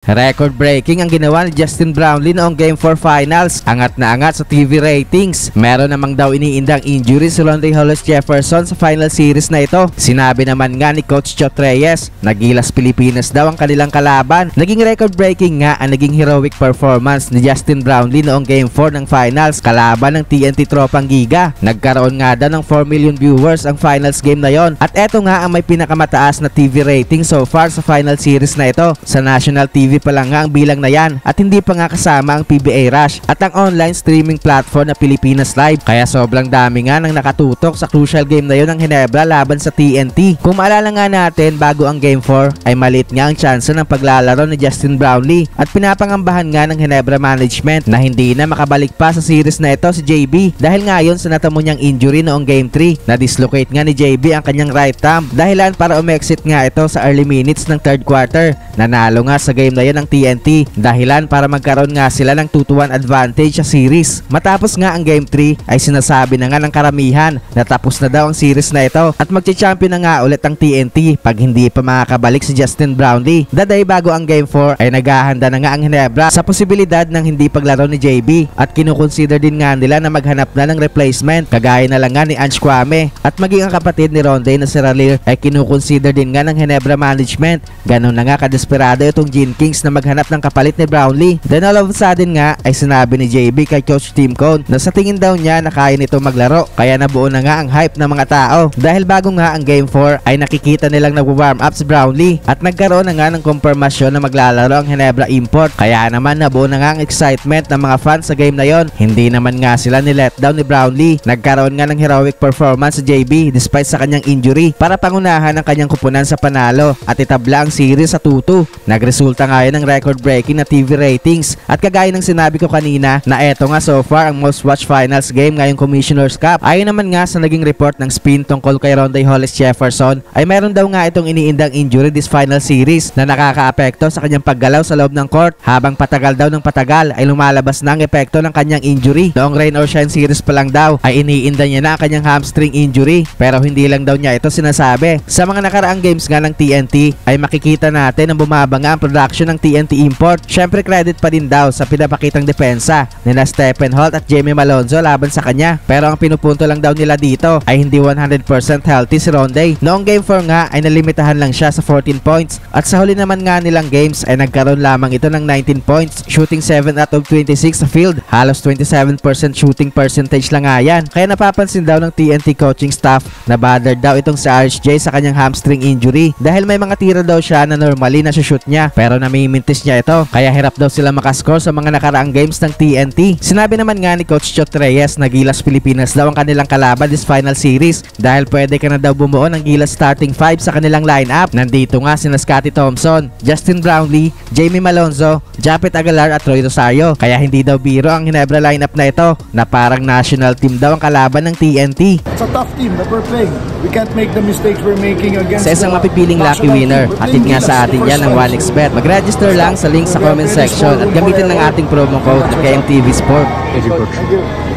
Record-breaking ang ginawa ni Justin Brownlee noong Game 4 Finals. Angat na angat sa TV ratings. Meron namang daw iniindang injury si Rondé Hollis Jefferson sa final series na ito. Sinabi naman nga ni Coach Chot Reyes, nagilas Pilipinas daw ang kanilang kalaban. Naging record-breaking nga ang naging heroic performance ni Justin Brownlee noong Game 4 ng Finals kalaban ng TNT Tropang Giga. Nagkaroon nga daw ng 4 million viewers ang finals game na yon. At eto nga ang may pinakamataas na TV rating so far sa final series na ito. Sa national TV pa lang nga ang bilang na yan at hindi pa nga kasama ang PBA Rush at ang online streaming platform na Pilipinas Live. Kaya sobrang dami nga nang nakatutok sa crucial game na yon ng Ginebra laban sa TNT. Kung maalala nga natin, bago ang Game 4 ay maliit nga ang chance ng paglalaro ni Justin Brownlee at pinapangambahan nga ng Ginebra management na hindi na makabalik pa sa series na ito si JB dahil ngayon sa natamo niyang injury noong Game 3. Na-dislocate nga ni JB ang kanyang right thumb dahilan para umexit nga ito sa early minutes ng third quarter. Nanalo nga sa game na yun ng TNT dahilan para magkaroon nga sila ng 2-1 advantage sa series. Matapos nga ang Game 3 ay sinasabi na nga ng karamihan na tapos na daw ang series na ito at magche-champion na nga ulit ang TNT pag hindi pa makakabalik si Justin Brownlee. Daday bago ang Game 4 ay naghahanda na nga ang Ginebra sa posibilidad ng hindi paglaro ni JB at kinukonsider din nga nila na maghanap na ng replacement kagaya na lang nga ni Ange Kwame at maging ang kapatid ni Rondé na si Ralir ay kinukonsider din nga ng Ginebra management. Ganun na nga kadesperado itong Gene Kings na maghanap ng kapalit ni Brownlee. Then all of a sudden nga ay sinabi ni JB kay Coach Tim Cone na sa tingin daw niya na kaya nito maglaro kaya nabuo na nga ang hype ng mga tao dahil bago nga ang Game 4 ay nakikita nilang nagwa-warm up si Brownlee at nagkaroon na nga ng konfirmasyon na maglalaro ang Ginebra import kaya naman nabuo na nga ang excitement ng mga fans sa game na yon. Hindi naman nga sila ni-letdown ni Brownlee. Nagkaroon nga ng heroic performance si JB despite sa kanyang injury para pangunahan ang kanyang kupunan sa panalo at itabla ang series sa 2-2. Nagresulta nga yun ng record-breaking na TV ratings at kagaya ng sinabi ko kanina na eto nga so far ang most watched finals game ngayong Commissioner's Cup. Ayon naman nga sa naging report ng Spin tungkol kay Rondé Hollis Jefferson ay meron daw nga itong iniindang injury this final series na nakakaapekto sa kanyang paggalaw sa loob ng court. Habang patagal daw ng patagal ay lumalabas na ang epekto ng kanyang injury. Noong rain or shine series pa lang daw ay iniinda niya na ang kanyang hamstring injury pero hindi lang daw niya ito sinasabi. Sa mga nakaraang games nga ng TNT ay makikita natin ang bumaba nga ang production ng TNT import. Syempre credit pa din daw sa pinapakitang depensa nila Stephen Holt at Jamie Malonzo laban sa kanya. Pero ang pinupunto lang daw nila dito ay hindi 100% healthy si Rondé. Noong Game 4 nga ay nalimitahan lang siya sa 14 points at sa huli naman nga nilang games ay nagkaroon lamang ito ng 19 points, shooting 7 out of 26 sa field. Halos 27% shooting percentage lang nga yan. Kaya napapansin daw ng TNT coaching staff na bothered daw itong si RJ sa kanyang hamstring injury dahil may mga tira daw siya na normally na shoot niya pero namimintis niya ito kaya hirap daw sila makascore sa mga nakaraang games ng TNT. Sinabi naman nga ni Coach Chot Reyes na Gilas Pilipinas daw ang kanilang kalaban this final series dahil pwede ka na daw bumuo ng Gilas starting 5 sa kanilang lineup. Nandito nga sina Scottie Thompson, Justin Brownlee, Jamie Malonzo, Japet Aguilar at Roy Rosario. Kaya hindi daw biro ang Ginebra lineup na ito na parang national team daw ang kalaban ng TNT. It's a tough team that we're playing. We can't make the mistakes we're making against sa isang mapipiling lucky winner, atid nga sa atin yan ng 1xBet. Mag-register lang sa link sa comment section at gamitin ng ating promo code na KMTV Sport. Thank you.